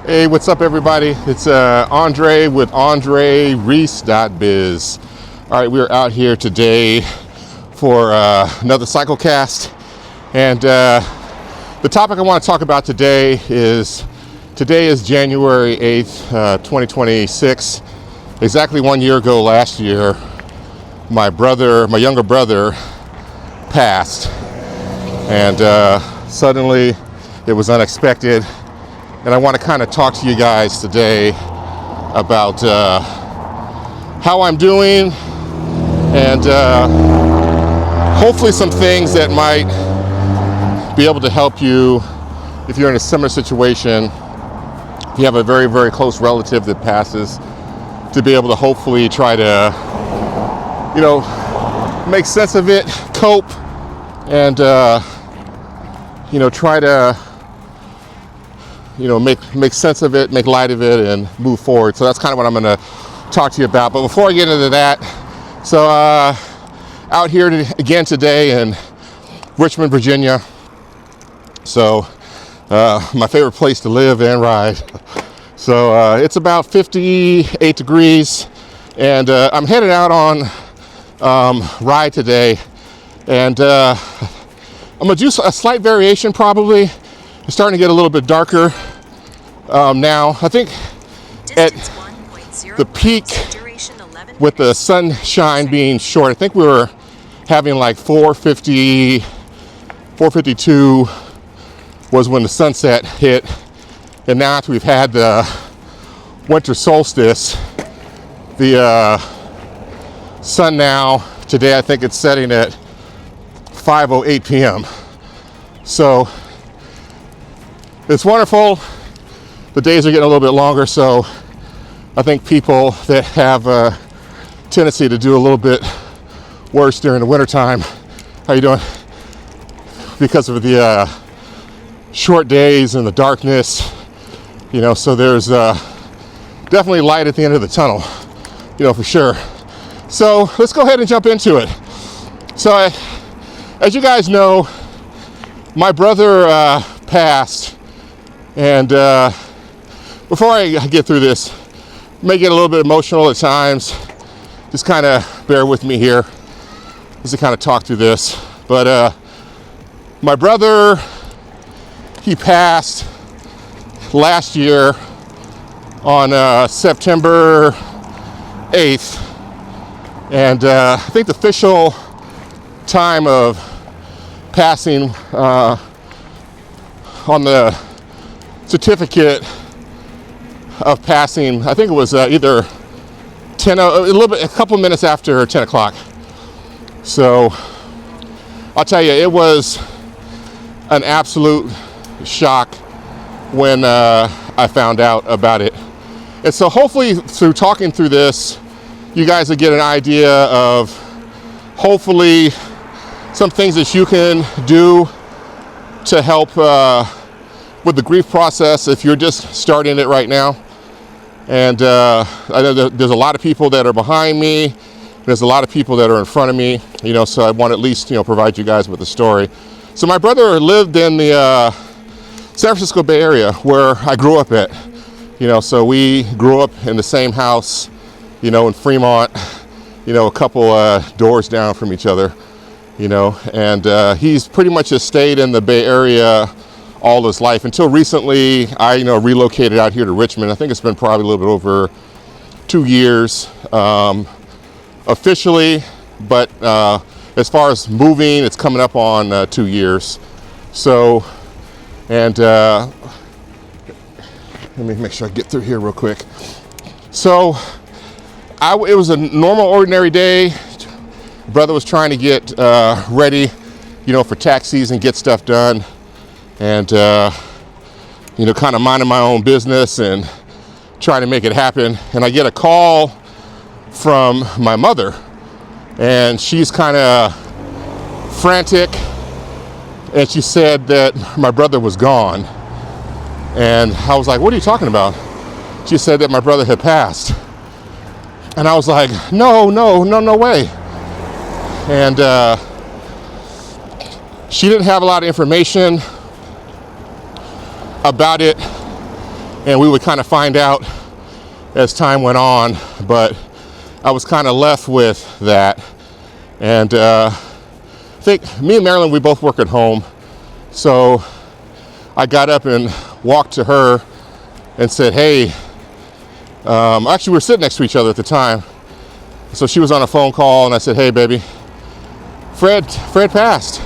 Hey, what's up, everybody? It's Andre with AndreReese.Biz. All right, we're out here today for another CycleCast, and the topic I want to talk about today is January 8th, 2026. Exactly 1 year ago last year, my younger brother, passed, and suddenly it was unexpected. And I want to kind of talk to you guys today about how I'm doing and hopefully some things that might be able to help you if you're in a similar situation. If you have a very, very close relative that passes, to be able to hopefully try to, make sense of it, cope, and, try to make sense of it, make light of it, and move forward. So that's kind of what I'm going to talk to you about. But before I get into that, so out here again today in Richmond, Virginia. So my favorite place to live and ride. So it's about 58 degrees, and I'm headed out on ride today, and I'm going to do a slight variation probably. It's starting to get a little bit darker now. I think at the peak, with the sunshine being short, I think we were having like 450, 452 was when the sunset hit. And now after we've had the winter solstice, the sun now, today I think it's setting at 5:08 p.m. So it's wonderful. The days are getting a little bit longer, so I think people that have a tendency to do a little bit worse during the wintertime, how you doing? Because of the short days and the darkness, so there's definitely light at the end of the tunnel, for sure. So let's go ahead and jump into it. So as you guys know, my brother passed. And before I get through this, may get a little bit emotional at times. Just kind of bear with me here as I kind of talk through this. But my brother, he passed last year on September 8th. And I think the official time of passing on the certificate of passing, I think it was either a couple minutes after 10 o'clock. So I'll tell you, it was an absolute shock when I found out about it. And so hopefully through talking through this, you guys will get an idea of hopefully some things that you can do to help with the grief process if you're just starting it right now. And I know that there's a lot of people that are behind me. There's a lot of people that are in front of me, so I want to at least, provide you guys with a story. So my brother lived in the San Francisco Bay Area where I grew up at, so we grew up in the same house, in Fremont, a couple doors down from each other, and he's pretty much just stayed in the Bay Area all his life until recently. I relocated out here to Richmond. I think it's been probably a little bit over 2 years officially, but as far as moving, it's coming up on 2 years. So, and let me make sure I get through here real quick. So it was a normal, ordinary day. Brother was trying to get ready, for tax season, get stuff done. And, kind of minding my own business and trying to make it happen. And I get a call from my mother, and she's kind of frantic. And she said that my brother was gone. And I was like, what are you talking about? She said that my brother had passed. And I was like, no way. And she didn't have a lot of information about it and we would kind of find out as time went on, but I was kind of left with that. And I think me and Marilyn, we both work at home, so I got up and walked to her and said, hey, actually we were sitting next to each other at the time, so she was on a phone call, and I said, hey baby, Fred passed.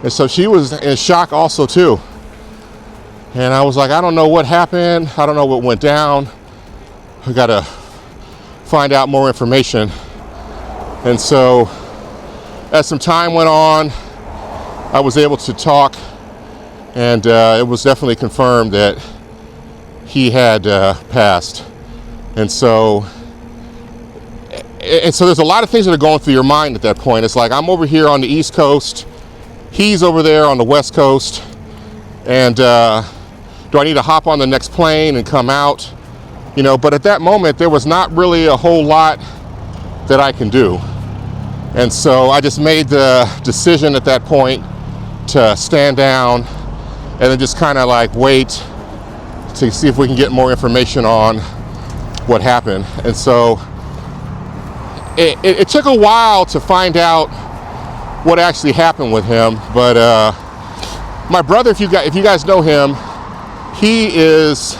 And so she was in shock also too. And I was like, I don't know what happened, I don't know what went down, I gotta find out more information. And so as some time went on, I was able to talk, and it was definitely confirmed that he had passed. And so there's a lot of things that are going through your mind at that point. It's like, I'm over here on the East Coast, he's over there on the West Coast, and do I need to hop on the next plane and come out? You know, but at that moment, there was not really a whole lot that I can do. And so I just made the decision at that point to stand down and then just kind of like wait to see if we can get more information on what happened. And so it took a while to find out what actually happened with him. But my brother, if you guys know him, he's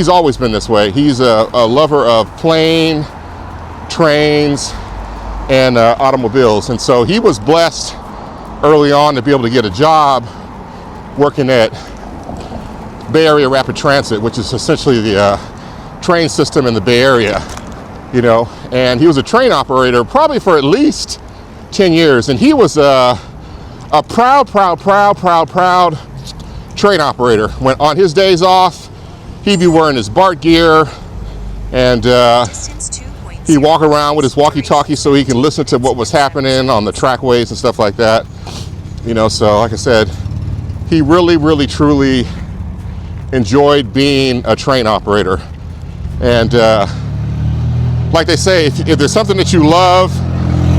always been this way. He's a lover of plane, trains, and automobiles. And so he was blessed early on to be able to get a job working at Bay Area Rapid Transit, which is essentially the train system in the Bay Area, you know. And he was a train operator probably for at least 10 years. And he was a proud train operator. When on his days off, he'd be wearing his BART gear, and he'd walk around with his walkie-talkie so he can listen to what was happening on the trackways and stuff like that. You know, so like I said, he really truly enjoyed being a train operator. And like they say, if there's something that you love,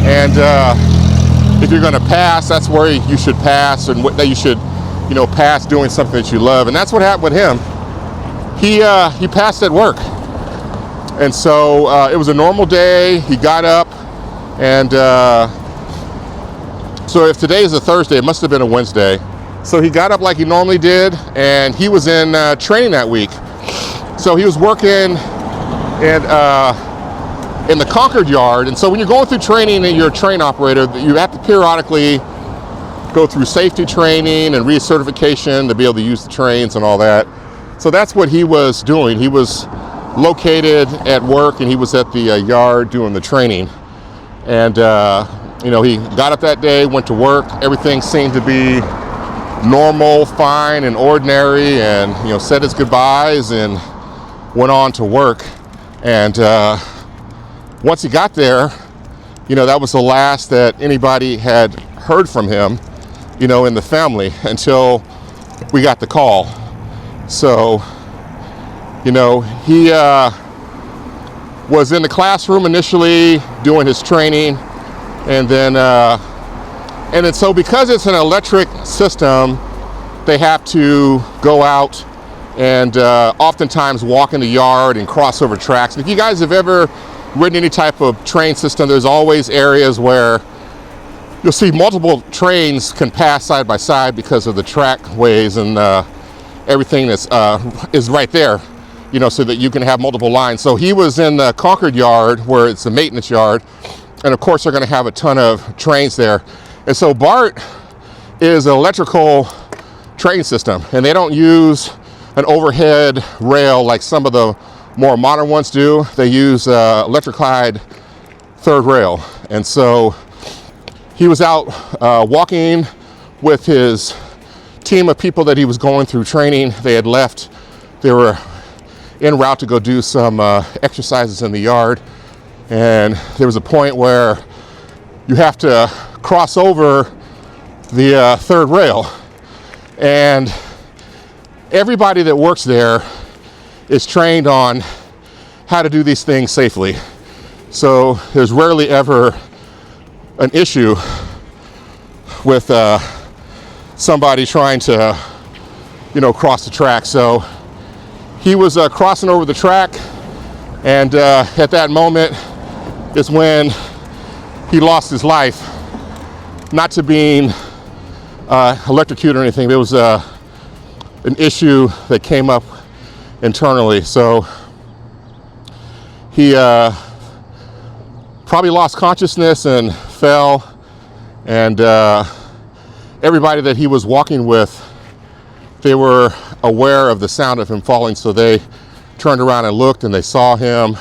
and if you're going to pass, that's where you should pass, and that you should, you know, pass doing something that you love. And that's what happened with him. He passed at work. And so it was a normal day. He got up, and so if today is a Thursday, it must have been a Wednesday. So he got up like he normally did, and he was in training that week. So he was working in the Concord yard. And so when you're going through training and you're a train operator, you have to periodically go through safety training and recertification to be able to use the trains and all that. So that's what he was doing. He was located at work, and he was at the yard doing the training. And you know, he got up that day, went to work. Everything seemed to be normal, fine, and ordinary, and you know, said his goodbyes and went on to work. And once he got there, you know, that was the last that anybody had heard from him, you know, in the family, until we got the call. So, you know, he was in the classroom initially doing his training, and then so because it's an electric system, they have to go out and oftentimes walk in the yard and cross over tracks. And if you guys have ever ridden any type of train system, there's always areas where you'll see multiple trains can pass side by side because of the trackways and everything that's is right there, you know, so that you can have multiple lines. So he was in the Concord yard, where it's a maintenance yard, and of course they're going to have a ton of trains there. And so BART is an electrical train system, and they don't use an overhead rail like some of the more modern ones do. They use electrified third rail. And so he was out walking with his team of people that he was going through training. They had left. They were en route to go do some exercises in the yard. And there was a point where you have to cross over the third rail. And everybody that works there is trained on how to do these things safely. So there's rarely ever an issue with somebody trying to, you know, cross the track. So he was crossing over the track, and at that moment is when he lost his life. Not to being electrocuted or anything, there was an issue that came up internally. So he probably lost consciousness and fell, and everybody that he was walking with, they were aware of the sound of him falling, so they turned around and looked, and they saw him,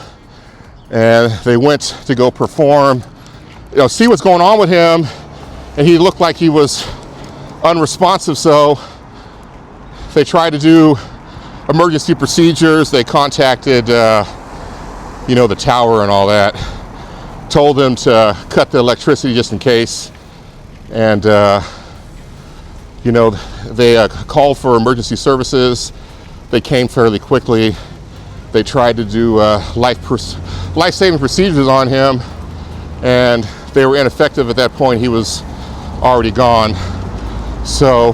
and they went to go perform, see what's going on with him, and he looked like he was unresponsive, so they tried to do emergency procedures. They contacted the tower and all that, told them to cut the electricity just in case, and they called for emergency services. They came fairly quickly. They tried to do life-saving procedures on him, and they were ineffective at that point. He was already gone. So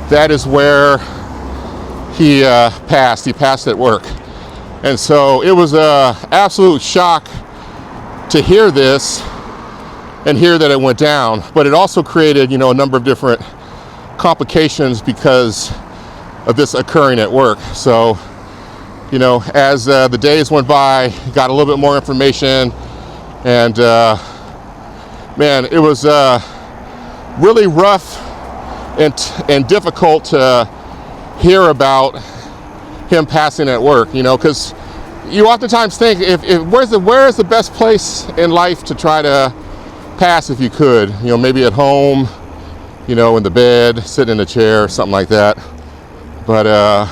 that is where he passed. He passed at work. And so it was an absolute shock to hear this and hear that it went down. But it also created, a number of different complications because of this occurring at work. So, as the days went by, got a little bit more information, and man, it was really rough and difficult to hear about him passing at work, because you oftentimes think, where is the best place in life to try to pass if you could, maybe at home, in the bed, sitting in a chair, something like that. But I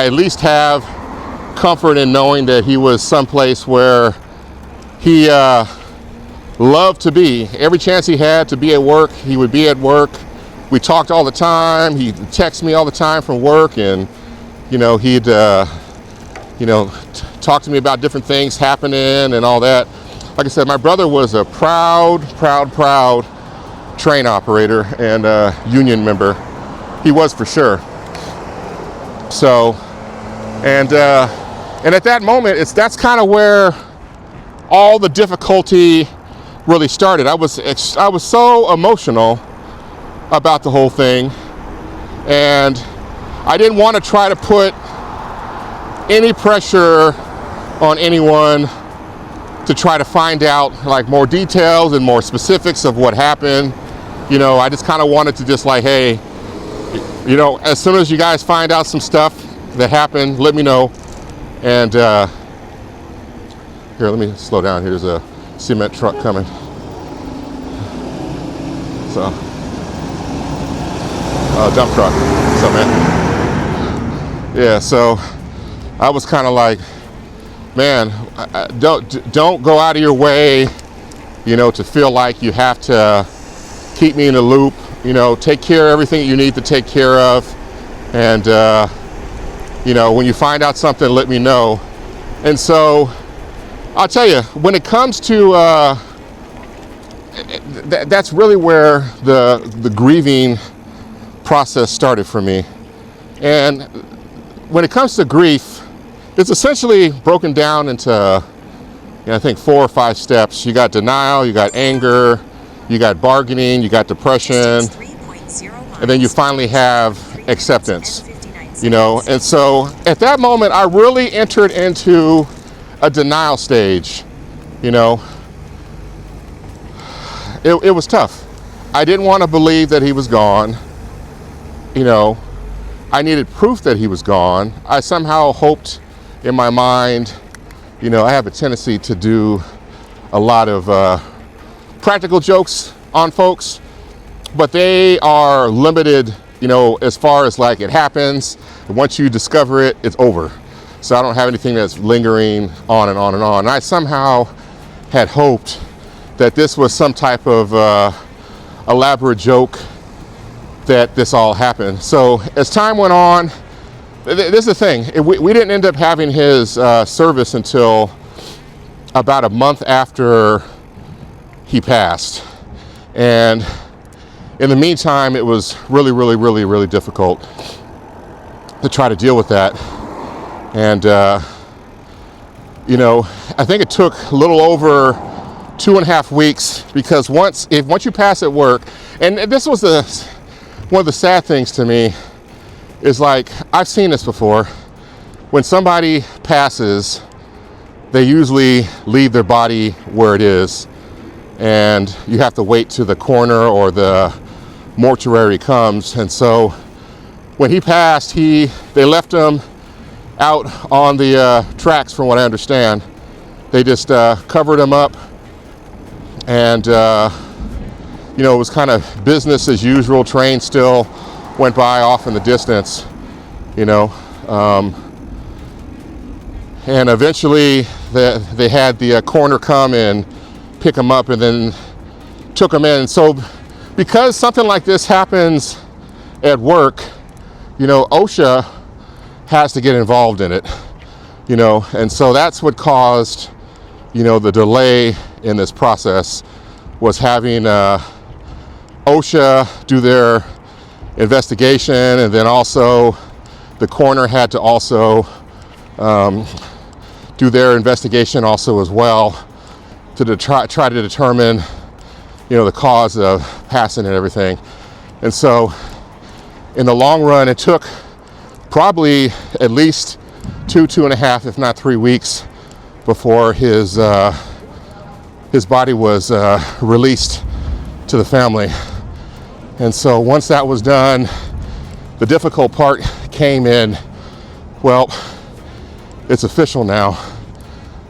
at least have comfort in knowing that he was someplace where he loved to be. Every chance he had to be at work, he would be at work. We talked all the time. He'd text me all the time from work, and he'd talk to me about different things happening and all that. Like I said, my brother was a proud train operator and a union member. He was, for sure. So, and at that moment, that's kind of where all the difficulty really started. I was so emotional about the whole thing, and I didn't want to try to put any pressure on anyone to try to find out more details and more specifics of what happened. I just kind of wanted to just hey, as soon as you guys find out some stuff that happened, let me know. And here, let me slow down. Here's a cement truck coming. So, dump truck. What's up, man? Yeah, so I was kind of like, man, don't go out of your way, to feel like you have to keep me in the loop. Take care of everything you need to take care of, and when you find out something, let me know. And so I'll tell you, when it comes to that's really where the grieving process started for me. And when it comes to grief, it's essentially broken down into I think 4 or 5 steps. You got denial, you got anger, you got bargaining, you got depression, and then you finally have acceptance, And so at that moment, I really entered into a denial stage, It was tough. I didn't want to believe that he was gone, I needed proof that he was gone. I somehow hoped in my mind, I have a tendency to do a lot of practical jokes on folks, but they are limited, as far as it happens. Once you discover it, it's over. So I don't have anything that's lingering on and on and on. And I somehow had hoped that this was some type of elaborate joke that this all happened. So as time went on, this is the thing. We didn't end up having his service until about a month after he passed. And in the meantime, it was really, really, really, really difficult. to try to deal with that. And I think it took a little over 2.5 weeks, because once you pass at work, and this was one of the sad things to me, is like, I've seen this before. When somebody passes, they usually leave their body where it is, and you have to wait till the coroner or the mortuary comes. And so when he passed, they left him out on the tracks, from what I understand. They just covered him up, and it was kind of business as usual. Train still went by off in the distance, and eventually they had the coroner come and pick him up, and then took him in. So because something like this happens at work, OSHA has to get involved in it, and so that's what caused, the delay in this process, was having OSHA do their investigation, and then also the coroner had to also do their investigation also as well, to try to determine, the cause of passing and everything. And so in the long run, it took probably at least 2.5, if not 3 weeks before his body was released to the family. And so once that was done, the difficult part came in. Well, it's official now.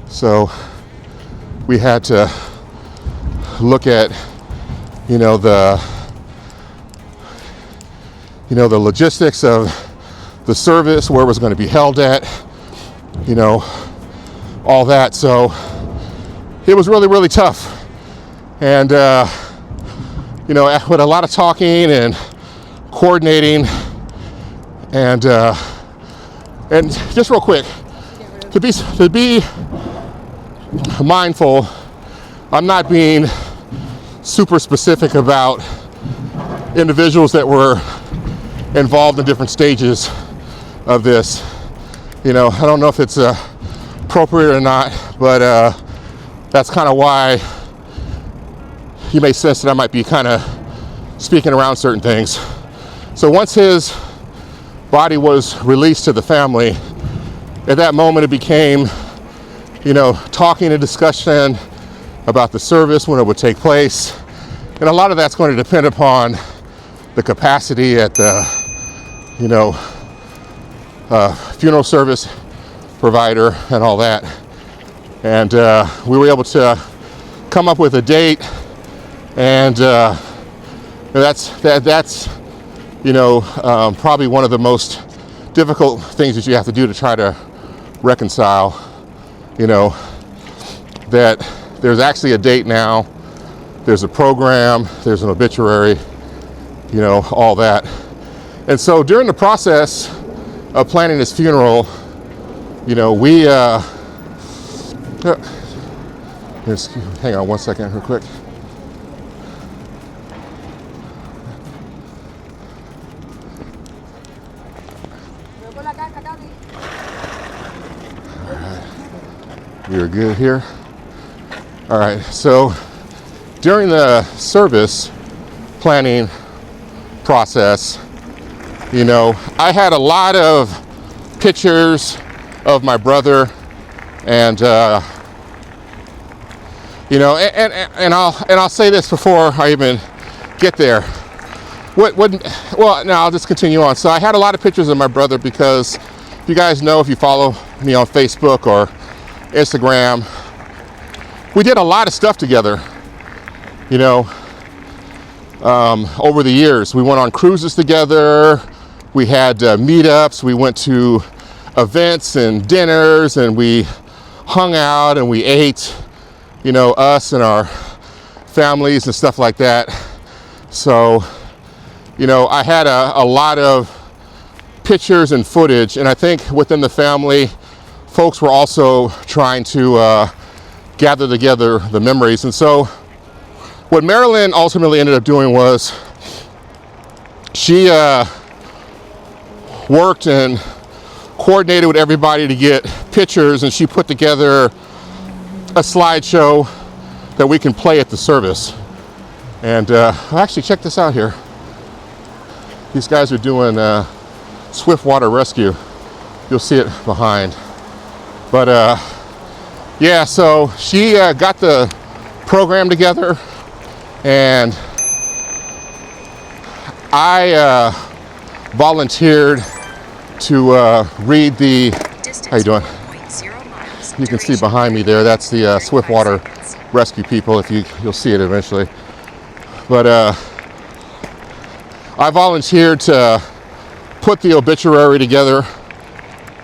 So we had to look at, the logistics of the service, where it was going to be held at, all that. So it was really, really tough. And, with a lot of talking and coordinating, and just real quick, to be mindful, I'm not being super specific about individuals that were involved in different stages of this. I don't know if it's appropriate or not, but that's kind of why you may sense that I might be kind of speaking around certain things. So once his body was released to the family, at that moment it became, talking and discussion about the service, when it would take place. And a lot of that's going to depend upon the capacity at the, funeral service provider and all that. And we were able to come up with a date, and that's probably one of the most difficult things that you have to do, to try to reconcile, that there's actually a date now, there's a program, there's an obituary, all that. And so during the process of planning his funeral, we hang on one second real quick. You're good here. All right, so during the service planning process, I had a lot of pictures of my brother, and I'll say this before I even get there. Well, now I'll just continue on. So I had a lot of pictures of my brother, because you guys know, if you follow me on Facebook or Instagram, we did a lot of stuff together, over the years. We went on cruises together, we had meetups, we went to events and dinners, and we hung out and we ate, us and our families and stuff like that. So, I had a lot of pictures and footage, and I think within the family, folks were also trying to gather together the memories. And so what Marilyn ultimately ended up doing was, she worked and coordinated with everybody to get pictures, and she put together a slideshow that we can play at the service. And actually, check this out here. These guys are doing swift water rescue. You'll see it behind. But yeah, so she got the program together, and I volunteered to read the, how you doing? You can see behind me there, that's the swift water rescue people, if you'll see it eventually. But I volunteered to put the obituary together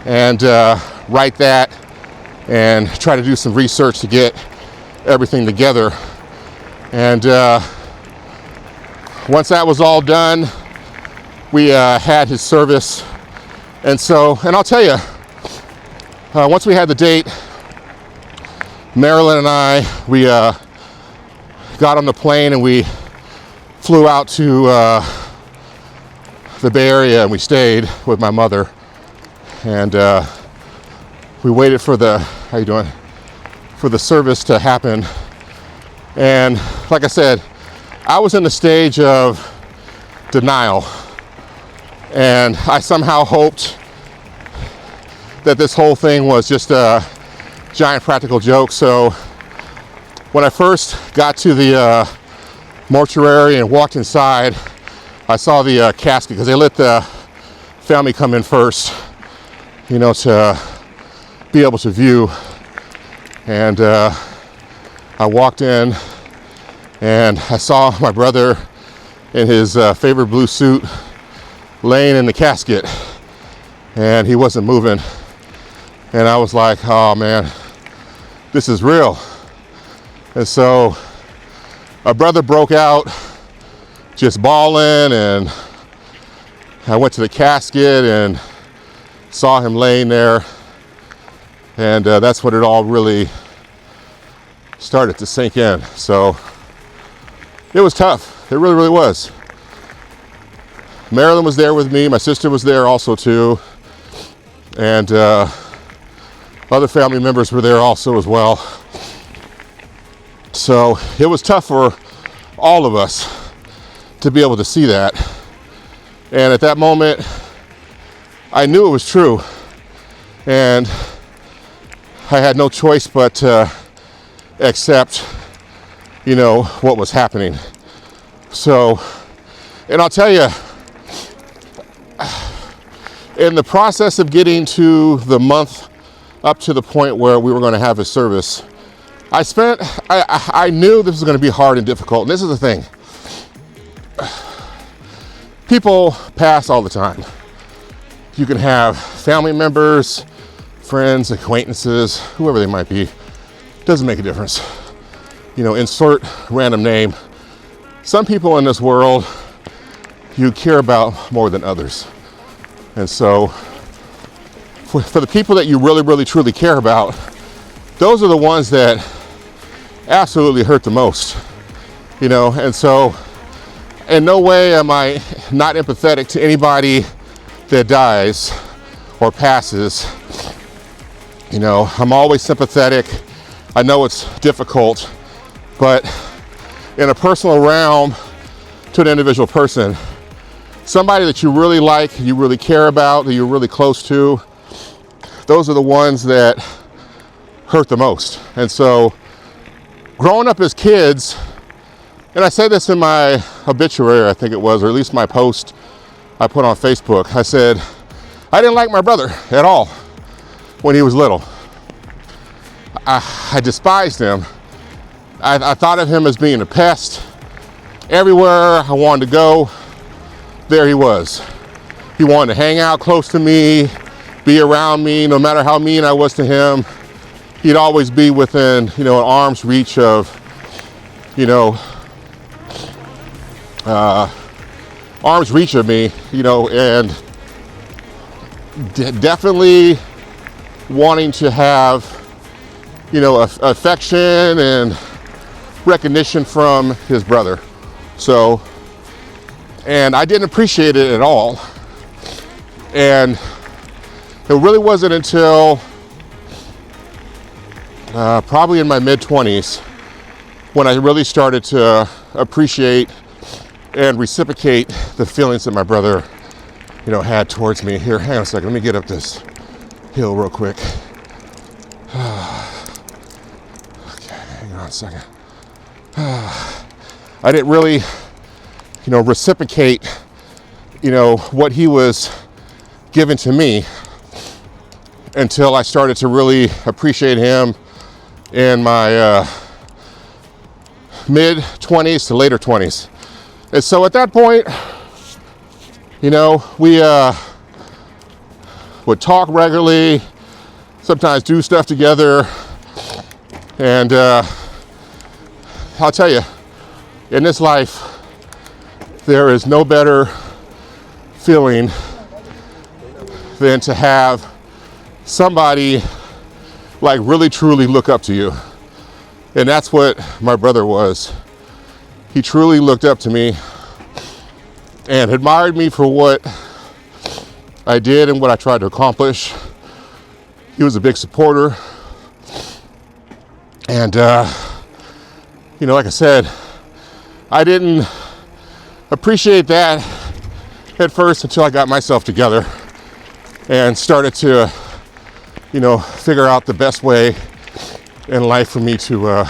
and write that and try to do some research to get everything together. And once that was all done, we had his service. And I'll tell you, once we had the date, Marilyn and I, we got on the plane and we flew out to the Bay Area, and we stayed with my mother. And we waited for the, how you doing? For the service to happen. And like I said, I was in the stage of denial. And I somehow hoped that this whole thing was just a giant practical joke. So when I first got to the mortuary and walked inside, I saw the casket, because they let the family come in first, you know, to be able to view. And I walked in and I saw my brother in his favorite blue suit laying in the casket, and he wasn't moving. And I was like, oh man, this is real. And so my brother broke out just bawling, and I went to the casket and saw him laying there. And that's when it all really started to sink in. So it was tough. It really, really was. Marilyn was there with me. My sister was there also too. And other family members were there also as well. So it was tough for all of us to be able to see that. And at that moment, I knew it was true. And I had no choice but to accept, you know, what was happening. So, and I'll tell you, in the process of getting to the month up to the point where we were going to have his service, I knew this was going to be hard and difficult. And this is the thing. People pass all the time. You can have family members, friends, acquaintances, whoever they might be. Doesn't make a difference. You know, insert random name. Some people in this world you care about more than others. And so for the people that you really, really, truly care about, those are the ones that absolutely hurt the most. You know, and so in no way am I not empathetic to anybody that dies or passes. You know, I'm always sympathetic. I know it's difficult, but in a personal realm, to an individual person, somebody that you really like, you really care about, that you're really close to, those are the ones that hurt the most. And so growing up as kids, and I said this in my obituary, I think it was, or at least my post I put on Facebook, I said, I didn't like my brother at all when he was little. I despised him. I thought of him as being a pest. Everywhere I wanted to go, there he was. He wanted to hang out close to me, be around me, no matter how mean I was to him. He'd always be within, you know, an arm's reach of, you know, arm's reach of me, you know, and definitely wanting to have, you know, affection and recognition from his brother. So, and I didn't appreciate it at all. And it really wasn't until probably in my mid-20s when I really started to appreciate and reciprocate the feelings that my brother, had towards me. Here, hang on a second. Let me get up this hill real quick. Okay, hang on a second. I didn't really, reciprocate, what he was giving to me until I started to really appreciate him in my mid-20s to later 20s. And so at that point, we would talk regularly, sometimes do stuff together, and I'll tell you, in this life, there is no better feeling than to have somebody like really truly look up to you. And that's what my brother was. He truly looked up to me and admired me for what I did and what I tried to accomplish. He was a big supporter. And, like I said, I didn't appreciate that at first until I got myself together and started to, figure out the best way in life for me to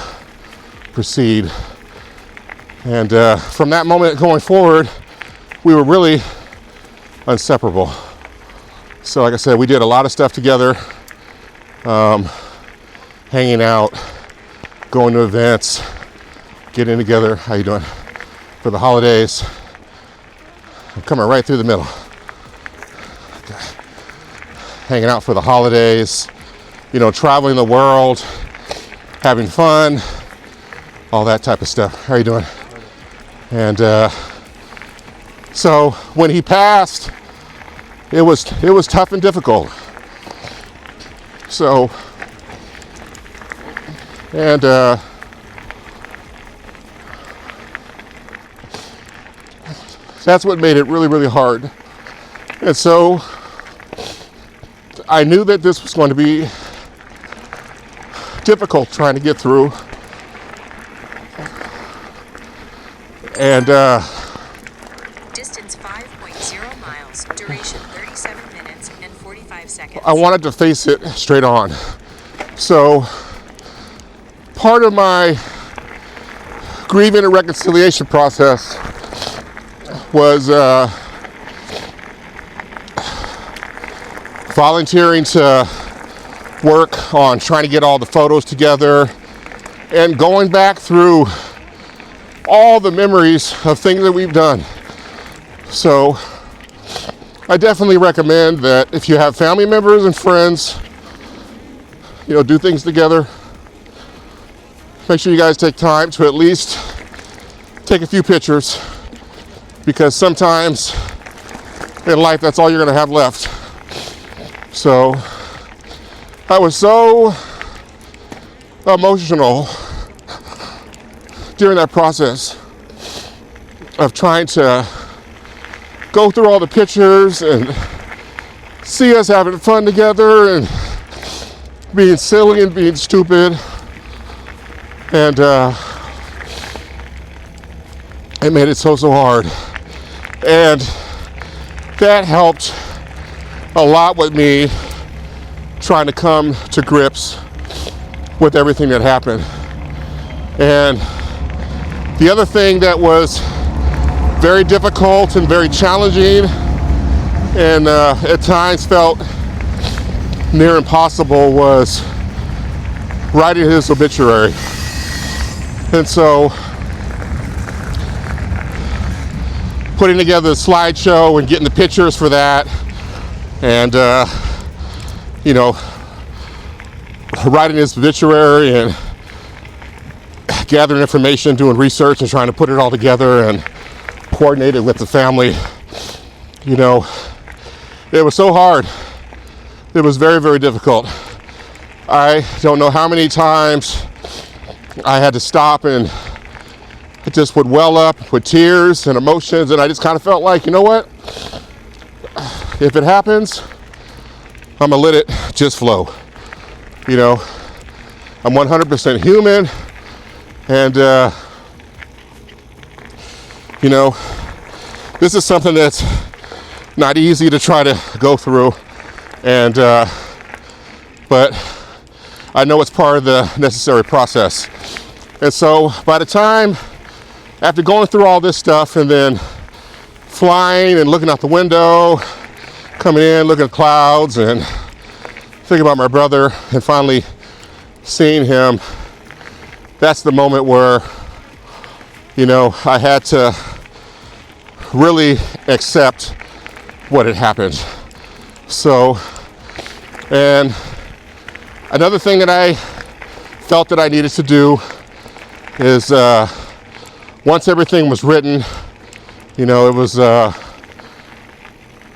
proceed. And from that moment going forward, we were really inseparable. So like I said, we did a lot of stuff together, hanging out, going to events, getting together. How you doing? For the holidays. I'm coming right through the middle. Okay. Hanging out for the holidays, traveling the world, having fun, all that type of stuff. How are you doing? And so when he passed, it was tough and difficult. So, and that's what made it really, really hard. And so I knew that this was going to be difficult trying to get through. And distance 5.0 miles, duration 37 minutes and 45 seconds. I wanted to face it straight on. So part of my grieving and reconciliation process was volunteering to work on trying to get all the photos together and going back through all the memories of things that we've done. So I definitely recommend that if you have family members and friends, do things together, make sure you guys take time to at least take a few pictures, because sometimes in life that's all you're going to have left. So I was so emotional during that process of trying to go through all the pictures and see us having fun together and being silly and being stupid. And it made it so hard. And that helped a lot with me trying to come to grips with everything that happened. And the other thing that was very difficult and very challenging and at times felt near impossible was writing his obituary. And so putting together the slideshow and getting the pictures for that, and writing his obituary and gathering information, doing research and trying to put it all together and coordinate it with the family. It was so hard. It was very, very difficult. I don't know how many times I had to stop, and it just would well up with tears and emotions, and I just kind of felt like, you know what? if it happens, I'm gonna let it just flow. You know, I'm 100% human, and you know, this is something that's not easy to try to go through, and but I know it's part of the necessary process. And so by the time, after going through all this stuff and then flying and looking out the window, coming in, looking at clouds and thinking about my brother and finally seeing him, that's the moment where, you know, I had to really accept what had happened. So, and another thing that I felt that I needed to do is once everything was written, you know, it was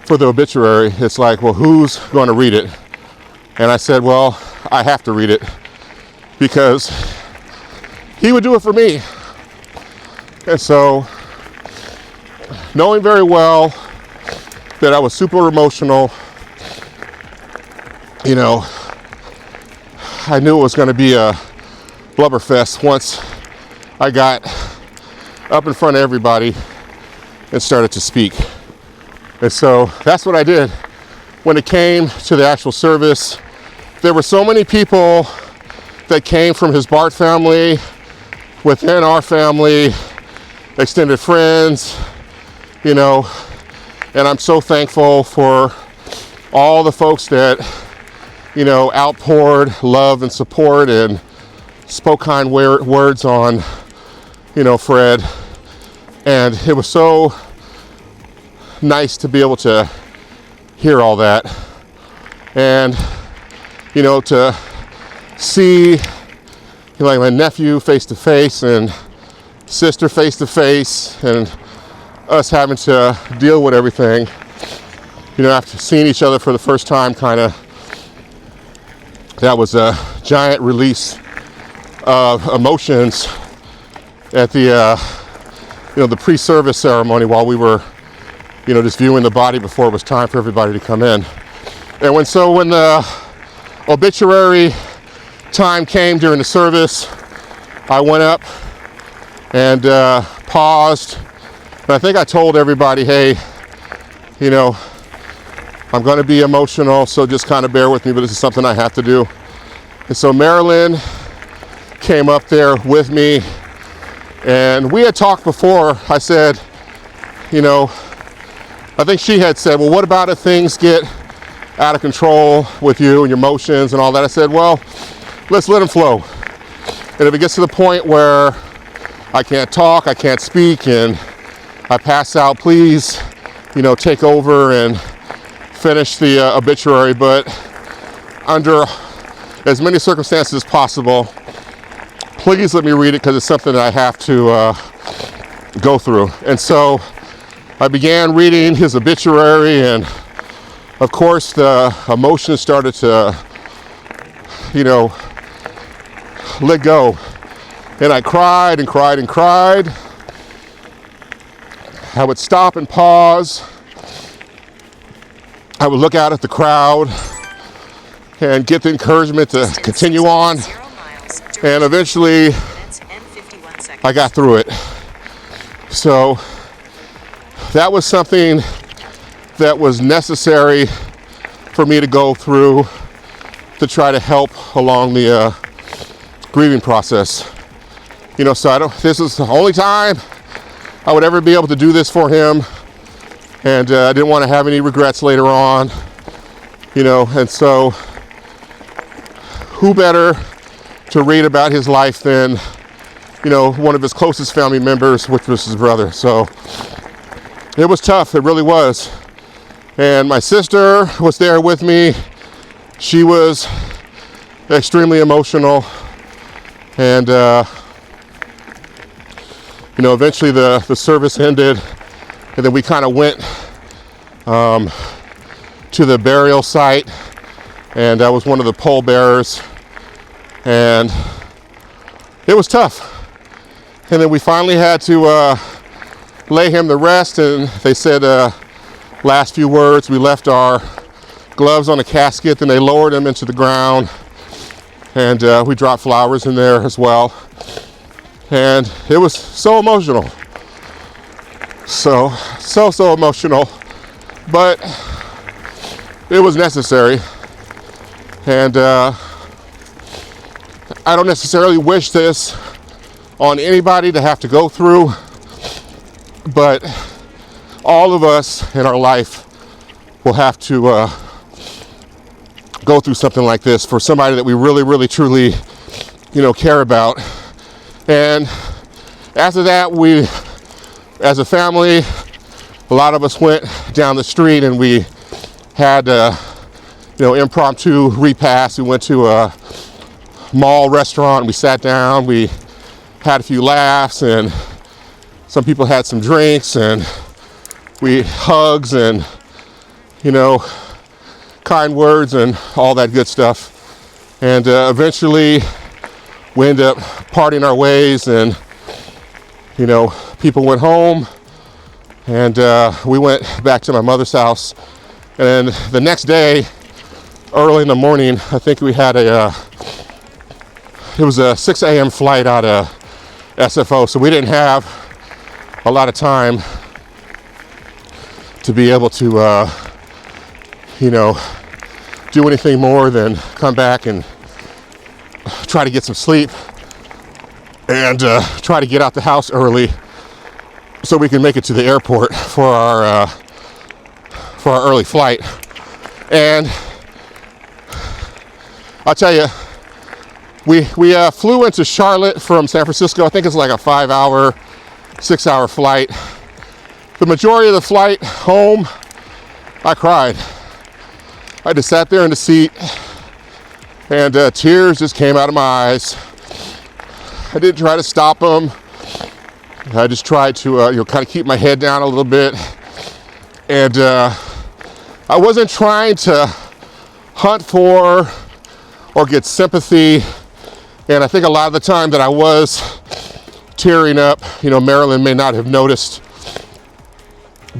for the obituary, it's like, well, who's going to read it? And I said, well, I have to read it because he would do it for me. And so, knowing very well that I was super emotional, you know, I knew it was going to be a blubber fest once I got up in front of everybody and started to speak. And so that's what I did. When it came to the actual service, there were so many people that came from his Bart family, within our family, extended friends, you know, and I'm so thankful for all the folks that, you know, outpoured love and support and spoke kind words on, you know, Fred. And it was so nice to be able to hear all that. And, you know, to see, you know, like my nephew face to face and sister face to face, and us having to deal with everything, you know, after seeing each other for the first time, kind of, that was a giant release of emotions at the, you know, the pre-service ceremony while we were, you know, just viewing the body before it was time for everybody to come in. And when the obituary time came during the service, I went up and paused. And I think I told everybody, hey, you know, I'm going to be emotional, so just kind of bear with me, but this is something I have to do. And so Marilyn came up there with me, and we had talked before. I said, you know, I think she had said, well, what about if things get out of control with you and your emotions and all that? I said, well, let's let them flow. And if it gets to the point where I can't talk, I can't speak, and I pass out, please, you know, take over and finish the obituary. But under as many circumstances as possible, please let me read it, because it's something that I have to go through. And so I began reading his obituary, and of course the emotions started to, you know, let go. And I cried and cried and cried. I would stop and pause. I would look out at the crowd and get the encouragement to continue on. And eventually I got through it. So that was something that was necessary for me to go through to try to help along the grieving process. You know, so this is the only time I would ever be able to do this for him. And I didn't want to have any regrets later on, you know, and so who better to read about his life than, you know, one of his closest family members, which was his brother. So it was tough, it really was. And my sister was there with me. She was extremely emotional. And, you know, eventually the service ended, and then we kind of went to the burial site, and I was one of the pallbearers, and it was tough. And then we finally had to lay him to rest, and they said, last few words. We left our gloves on the casket, then they lowered them into the ground, and we dropped flowers in there as well. And it was so emotional. So emotional, but it was necessary. And I don't necessarily wish this on anybody to have to go through, but all of us in our life will have to go through something like this for somebody that we really, really, truly, care about. And after that, we, as a family, a lot of us went down the street and we had impromptu repast. We went to a mall restaurant, we sat down, we had a few laughs, and some people had some drinks, and we hugs and kind words and all that good stuff. And eventually we ended up parting our ways, and people went home, and we went back to my mother's house. And the next day, early in the morning, I think we had it was a 6 a.m. flight out of SFO, so we didn't have a lot of time to be able to do anything more than come back and try to get some sleep and try to get out the house early so we can make it to the airport for our early flight. And I'll tell you, we flew into Charlotte from San Francisco. I think it's like a 5-hour, 6-hour flight. The majority of the flight home, I cried. I just sat there in the seat, and tears just came out of my eyes. I didn't try to stop them. I just tried to kind of keep my head down a little bit. And I wasn't trying to hunt for or get sympathy. And I think a lot of the time that I was tearing up, Marilyn may not have noticed.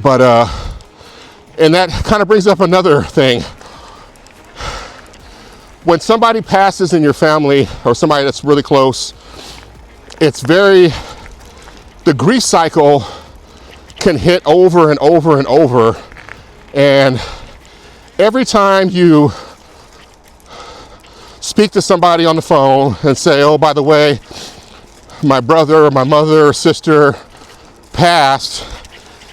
But, and that kind of brings up another thing. When somebody passes in your family or somebody that's really close, the grief cycle can hit over and over and over. And every time you speak to somebody on the phone and say, oh, by the way, my brother or my mother or sister passed,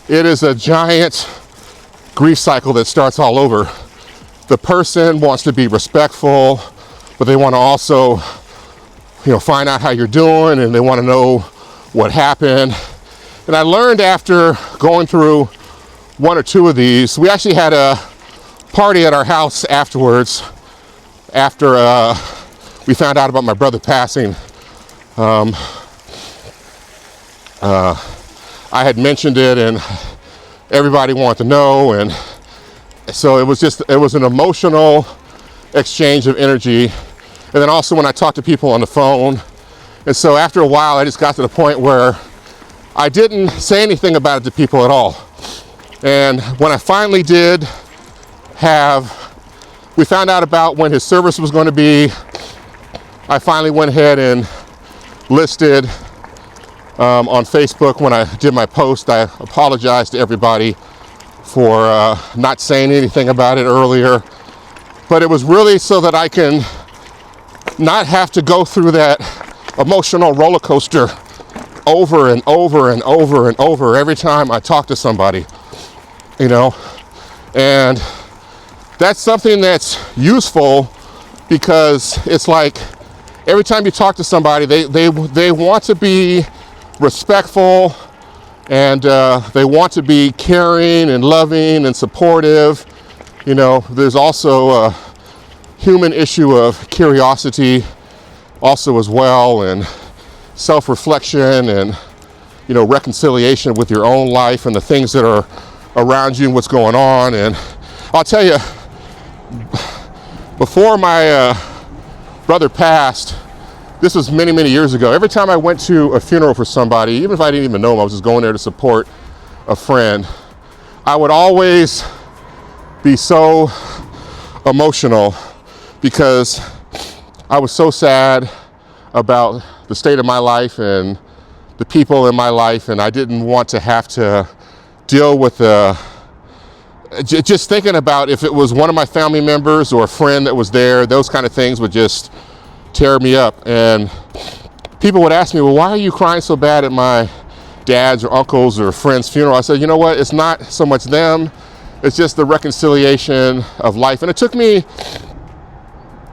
it is a giant grief cycle that starts all over. The person wants to be respectful, but they want to also, find out how you're doing, and they want to know what happened. And I learned after going through one or two of these, we actually had a party at our house afterwards, after we found out about my brother passing. I had mentioned it, and everybody wanted to know, and so it was an emotional exchange of energy. And then also when I talked to people on the phone. And so after a while, I just got to the point where I didn't say anything about it to people at all. And when I finally did we found out about when his service was going to be, I finally went ahead and listed on Facebook. When I did my post, I apologized to everybody for not saying anything about it earlier. But it was really so that I can not have to go through that emotional roller coaster over and over and over and over every time I talk to somebody, and that's something that's useful, because it's like every time you talk to somebody, they want to be respectful, and they want to be caring and loving and supportive. There's also a human issue of curiosity also as well, and self-reflection, and reconciliation with your own life and the things that are around you and what's going on. And I'll tell you, before my brother passed, this was many, many years ago, every time I went to a funeral for somebody, even if I didn't even know him, I was just going there to support a friend, I would always be so emotional because I was so sad about the state of my life and the people in my life, and I didn't want to have to deal with just thinking about if it was one of my family members or a friend that was there, those kind of things would just tear me up. And people would ask me, well, why are you crying so bad at my dad's or uncle's or friend's funeral? I said, you know what, it's not so much them, it's just the reconciliation of life. And it took me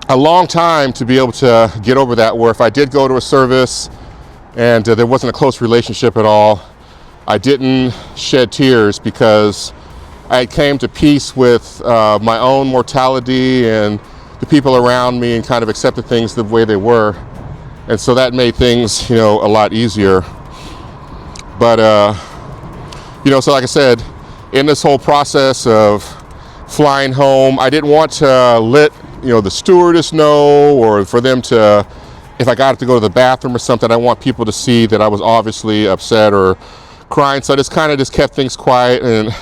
a long time to be able to get over that, where if I did go to a service and there wasn't a close relationship at all, I didn't shed tears because I came to peace with my own mortality and the people around me and kind of accepted things the way they were. And so that made things, a lot easier. But, so like I said, in this whole process of flying home, I didn't want to let, the stewardess know, or for them to, if I got to go to the bathroom or something, I want people to see that I was obviously upset or crying. So I just kind of just kept things quiet and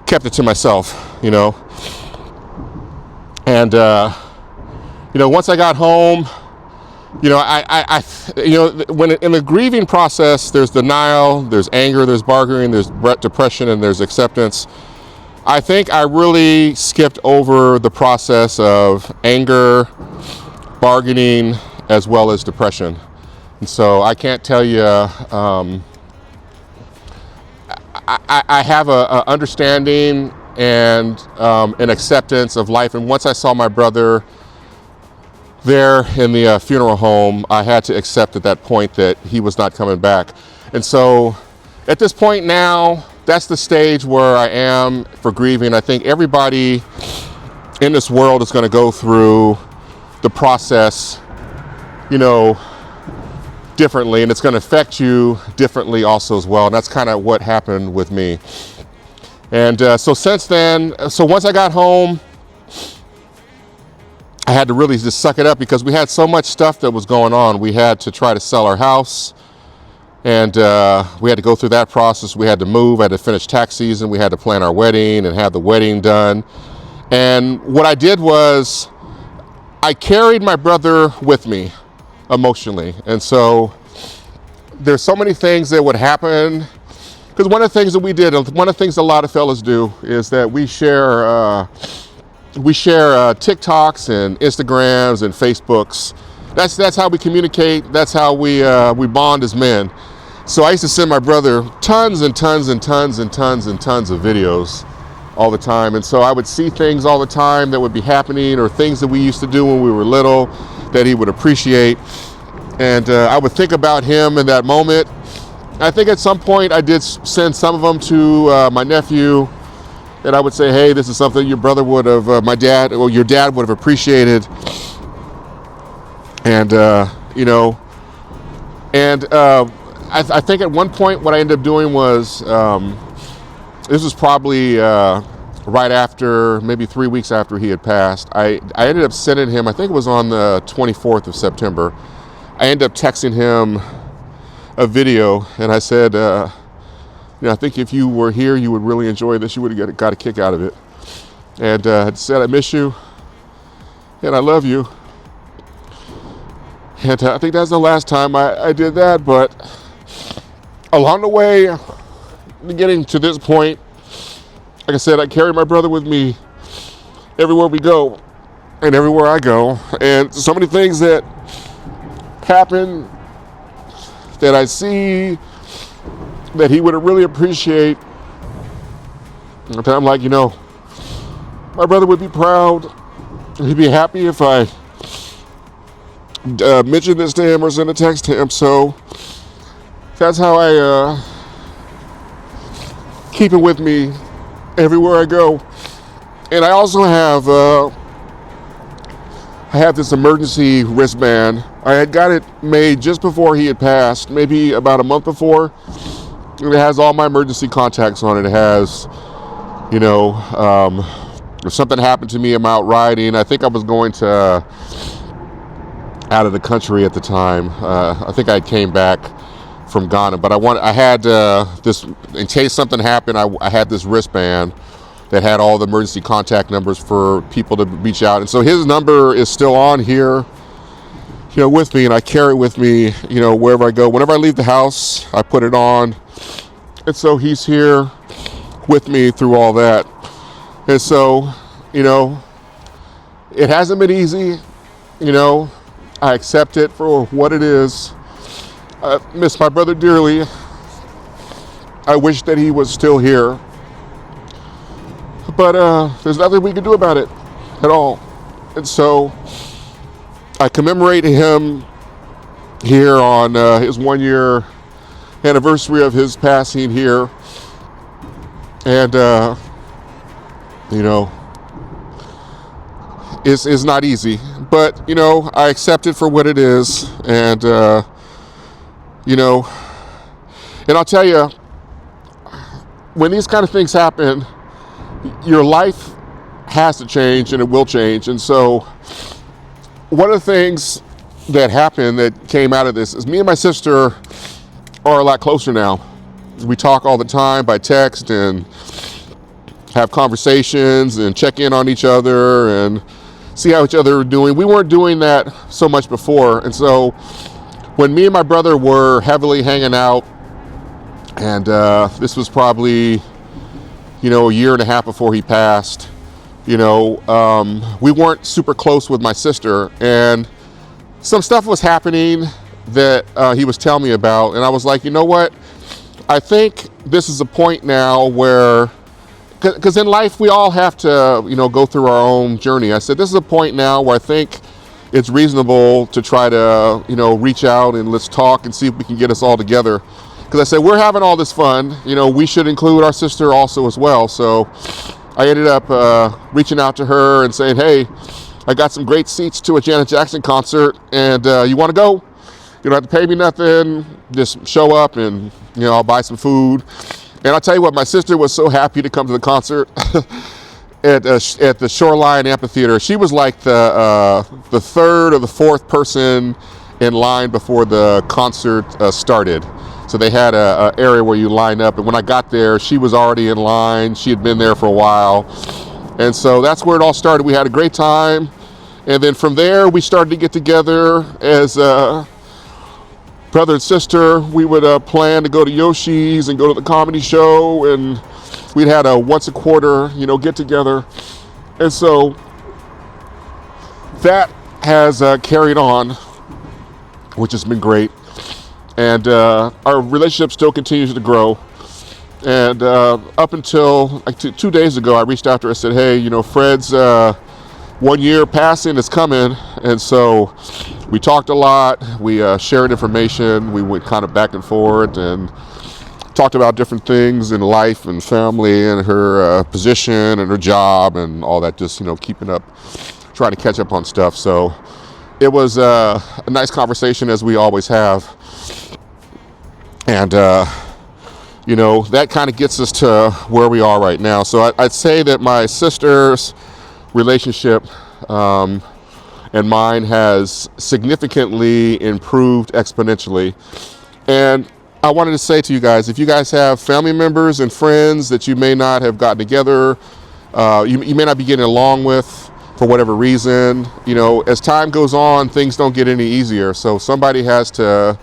kept it to myself, And, once I got home, when in the grieving process, there's denial, there's anger, there's bargaining, there's depression, and there's acceptance. I think I really skipped over the process of anger, bargaining, as well as depression. And so I can't tell you, I have a understanding and an acceptance of life. And once I saw my brother there in the funeral home, I had to accept at that point that he was not coming back. And so at this point now, that's the stage where I am for grieving. I think everybody in this world is going to go through the process, differently, and it's going to affect you differently also as well. And that's kind of what happened with me. And so since then, once I got home, I had to really just suck it up because we had so much stuff that was going on. We had to try to sell our house, and we had to go through that process. We had to move, I had to finish tax season, we had to plan our wedding and have the wedding done. And what I did was I carried my brother with me emotionally. And so there's so many things that would happen, because one of the things that we did, one of the things a lot of fellas do is that we share TikToks and Instagrams and Facebooks. That's how we communicate. That's how we bond as men. So I used to send my brother tons and tons and tons and tons and tons of videos all the time. And so I would see things all the time that would be happening, or things that we used to do when we were little that he would appreciate. And I would think about him in that moment. I think at some point I did send some of them to my nephew, and I would say, hey, this is something your brother would have, your dad would have appreciated. And, I think at one point what I ended up doing was, this was probably right after, maybe 3 weeks after he had passed, I ended up sending him, I think it was on the 24th of September, I ended up texting him a video, and I said, I think if you were here, you would really enjoy this. You would have got a kick out of it. And I said, I miss you, and I love you. And I think that's the last time I did that. But along the way, getting to this point, like I said, I carry my brother with me everywhere we go and everywhere I go. And so many things that happen that I see that he would really appreciate. And I'm like, my brother would be proud. He'd be happy if I mention this to him or send a text to him. So that's how I keep it with me everywhere I go. And I also have this emergency wristband. I had got it made just before he had passed, maybe about a month before. It has all my emergency contacts on it. It has, if something happened to me, I'm out riding. I think I was going out of the country at the time. I think I came back from Ghana. But I had this, in case something happened, I had this wristband that had all the emergency contact numbers for people to reach out. And so his number is still on here, with me, and I carry it with me, wherever I go. Whenever I leave the house, I put it on. And so he's here with me through all that. And so, it hasn't been easy. I accept it for what it is. I miss my brother dearly. I wish that he was still here. But there's nothing we can do about it at all. And so I commemorate him here on his 1-year anniversary of his passing here. And, it's not easy. But, I accept it for what it is. And, and I'll tell you, when these kind of things happen, your life has to change, and it will change. And so one of the things that happened that came out of this is me and my sister are a lot closer now. We talk all the time by text and have conversations and check in on each other and see how each other are doing. We weren't doing that so much before. And so when me and my brother were heavily hanging out, and this was probably a year and a half before he passed, we weren't super close with my sister, and some stuff was happening that he was telling me about, and I was like, you know what? I think this is a point now where, because in life we all have to, go through our own journey. I said, this is a point now where I think it's reasonable to try to, reach out and let's talk and see if we can get us all together. Because I said, we're having all this fun, we should include our sister also as well. So I ended up reaching out to her and saying, hey, I got some great seats to a Janet Jackson concert, and you want to go? You don't have to pay me nothing. Just show up, and I'll buy some food. And I'll tell you what, my sister was so happy to come to the concert at the Shoreline Amphitheater. She was like the third or the fourth person in line before the concert started. So they had a area where you line up, and when I got there, she was already in line. She had been there for a while. And so that's where it all started. We had a great time. And then from there, we started to get together as brother and sister. We would plan to go to Yoshi's and go to the comedy show, and we'd had a once a quarter, get together. And so that has carried on, which has been great. And our relationship still continues to grow. And up until like 2 days ago, I reached out to her. I said, hey, Fred's 1 year passing is coming. And so we talked a lot. We shared information. We went kind of back and forth and talked about different things in life and family and her position and her job and all that, just, keeping up, trying to catch up on stuff. So it was a nice conversation, as we always have. And, that kind of gets us to where we are right now. So I'd say that my sister's relationship and mine has significantly improved exponentially. And I wanted to say to you guys, if you guys have family members and friends that you may not have gotten together, you may not be getting along with for whatever reason, as time goes on, things don't get any easier. So somebody has to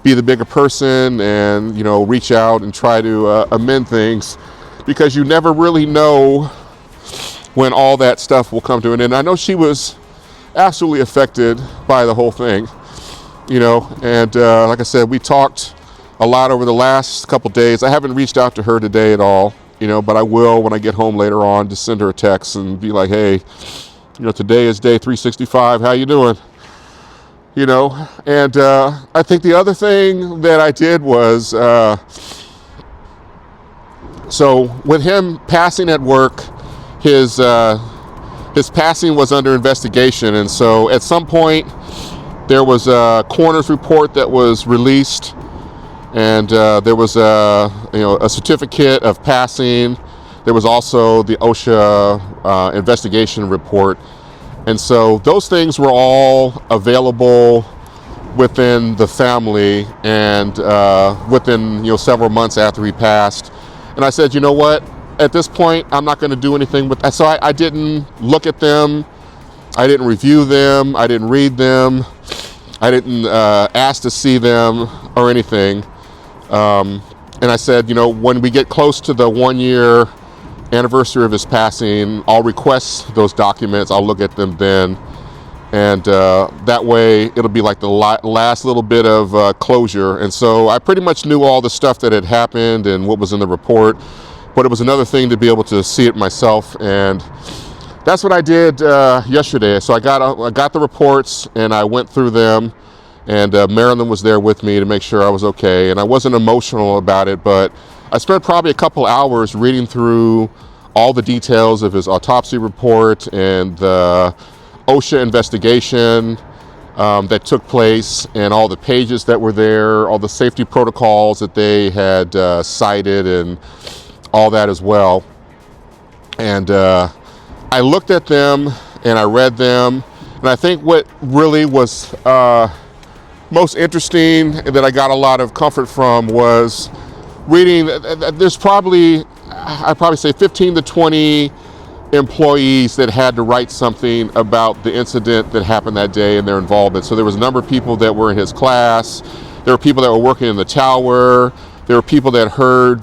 be the bigger person and, reach out and try to amend things, because you never really know when all that stuff will come to an end. I know she was absolutely affected by the whole thing, and like I said, we talked a lot over the last couple days. I haven't reached out to her today at all, but I will when I get home later on, just send her a text and be like, hey, today is day 365. How you doing? And I think the other thing that I did was, so with him passing at work, his passing was under investigation. And so at some point there was a coroner's report that was released, and there was a certificate of passing. There was also the OSHA investigation report. And so those things were all available within the family, and within several months after he passed. And I said, you know what? At this point, I'm not going to do anything with that. So I didn't look at them. I didn't review them. I didn't read them. I didn't ask to see them or anything. And I said, when we get close to the 1-year anniversary of his passing, I'll request those documents. I'll look at them then. And that way it'll be like the last little bit of closure. And so I pretty much knew all the stuff that had happened and what was in the report, but it was another thing to be able to see it myself. And that's what I did yesterday. So I got the reports and I went through them, and Marilyn was there with me to make sure I was okay. And I wasn't emotional about it, but I spent probably a couple hours reading through all the details of his autopsy report and the OSHA investigation that took place, and all the pages that were there, all the safety protocols that they had cited, and all that as well. And I looked at them and I read them, and I think what really was most interesting that I got a lot of comfort from was reading. There's I'd probably say 15 to 20 employees that had to write something about the incident that happened that day and their involvement. So there was a number of people that were in his class. There were people that were working in the tower. There were people that heard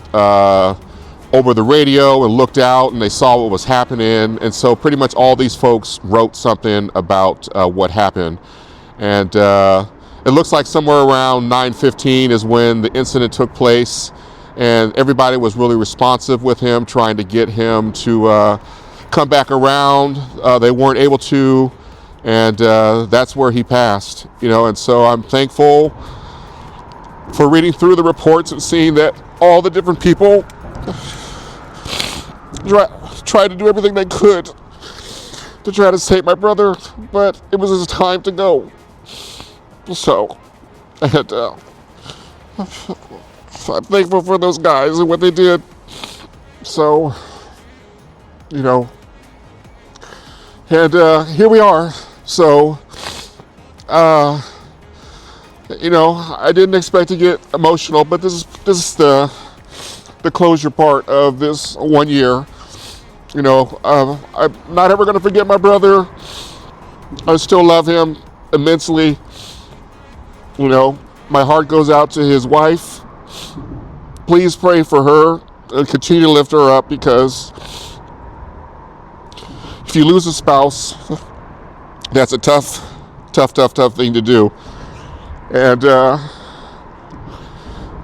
over the radio and looked out and they saw what was happening. And so pretty much all these folks wrote something about what happened. And it looks like somewhere around 9:15 is when the incident took place. And everybody was really responsive with him, trying to get him to come back around. They weren't able to, and that's where he passed. And so I'm thankful for reading through the reports and seeing that all the different people tried to do everything they could to try to save my brother, but it was his time to go. So, and I'm thankful for those guys and what they did. So, and here we are. So, I didn't expect to get emotional, but this is the closure part of this 1 year. I'm not ever going to forget my brother. I still love him immensely. My heart goes out to his wife. Please pray for her and continue to lift her up, because if you lose a spouse, that's a tough thing to do. And I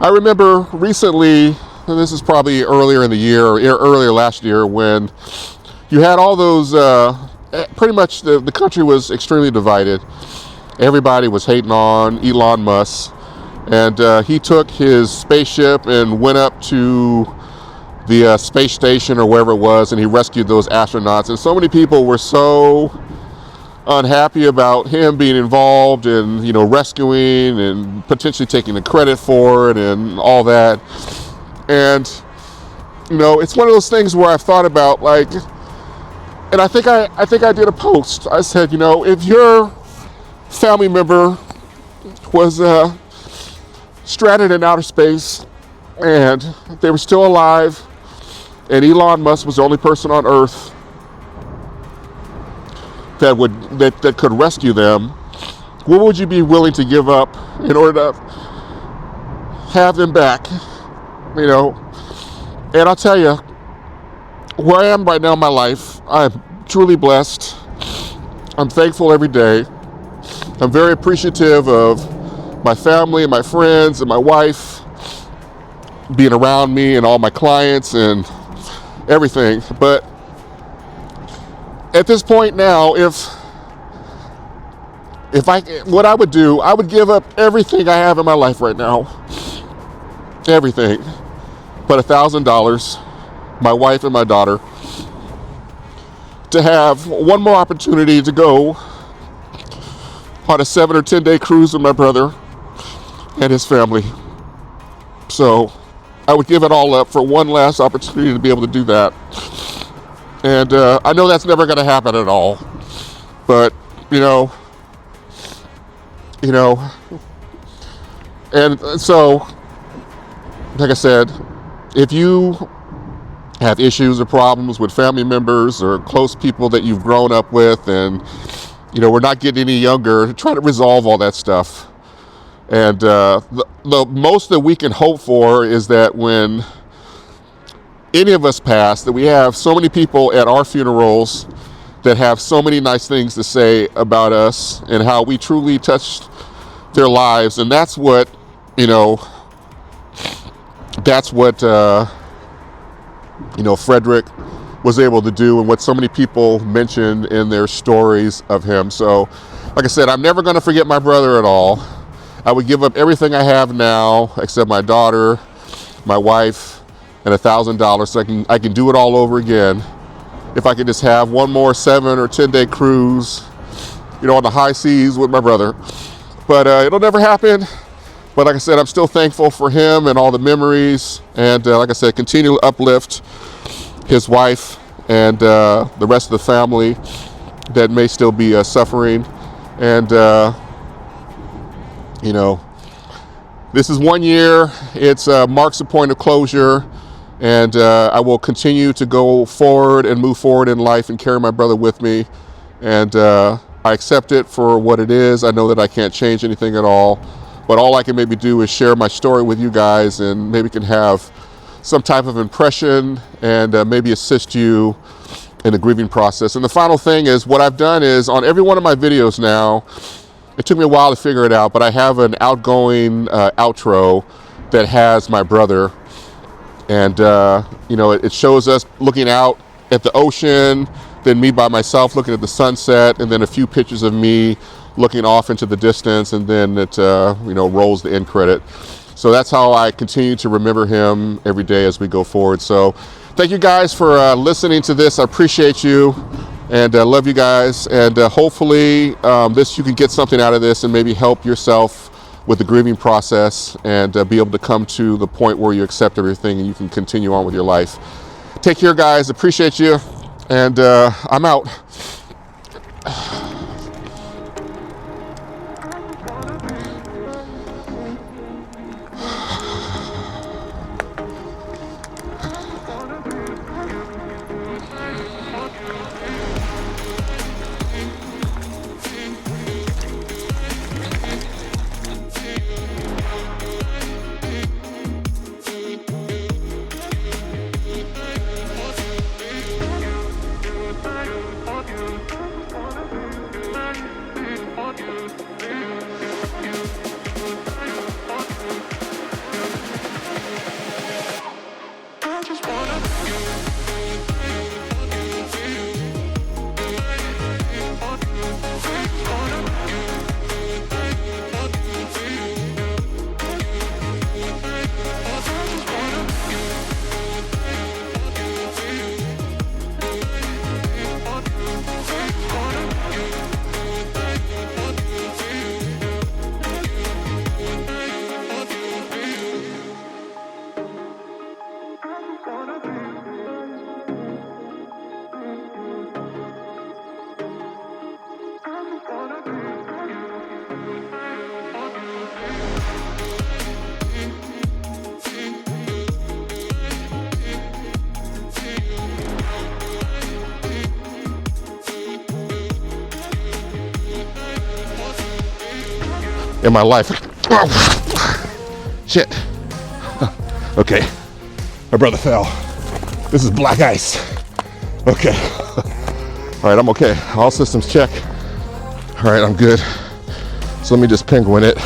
remember recently, and this is probably earlier in the year, or earlier last year, when you had all those, pretty much the country was extremely divided. Everybody was hating on Elon Musk. And he took his spaceship and went up to the space station or wherever it was, and he rescued those astronauts. And so many people were so unhappy about him being involved in, rescuing and potentially taking the credit for it and all that. And, it's one of those things where I've thought about, like, and I think I did a post. I said, if your family member was stranded in outer space and they were still alive and Elon Musk was the only person on Earth that could rescue them, what would you be willing to give up in order to have them back? And I'll tell you, where I am right now in my life, I'm truly blessed. I'm thankful every day. I'm very appreciative of my family and my friends and my wife being around me and all my clients and everything. But at this point now, what I would do, I would give up everything I have in my life right now. Everything. But $1,000, my wife and my daughter, to have one more opportunity to go on a 7 or 10 day cruise with my brother and his family. So I would give it all up for one last opportunity to be able to do that. And I know that's never going to happen at all. But, you know, and so, like I said, if you have issues or problems with family members or close people that you've grown up with, and you know, we're not getting any younger, try to resolve all that stuff. And the most that we can hope for is that when any of us pass, that we have so many people at our funerals that have so many nice things to say about us and how we truly touched their lives. And that's what, you know, that's what, you know, Frederick was able to do, and what so many people mentioned in their stories of him. So, like I said, I'm never going to forget my brother at all. I would give up everything I have now, except my daughter, my wife, and $1,000, so I can do it all over again. If I could just have one more 7 or 10 day cruise, you know, on the high seas with my brother. But it'll never happen. But like I said, I'm still thankful for him and all the memories. And like I said, continue to uplift his wife and the rest of the family that may still be suffering. And, you know, this is 1 year. It's marks a point of closure. And I will continue to go forward and move forward in life and carry my brother with me. And I accept it for what it is. I know that I can't change anything at all. But all I can maybe do is share my story with you guys, and maybe can have some type of impression and maybe assist you in the grieving process. And the final thing is, what I've done is, on every one of my videos now, it took me a while to figure it out, but I have an outgoing outro that has my brother. And, you know, it shows us looking out at the ocean, then me by myself looking at the sunset, and then a few pictures of me looking off into the distance, and then it, you know, rolls the end credit. So that's how I continue to remember him every day as we go forward. So thank you guys for listening to this. I appreciate you, and love you guys. And hopefully you can get something out of this and maybe help yourself with the grieving process, and be able to come to the point where you accept everything and you can continue on with your life. Take care, guys. Appreciate you. And I'm out. In my life. Oh, shit. Okay. My brother fell. This is black ice. Okay. All right, I'm okay. All systems check. All right, I'm good. So let me just penguin it.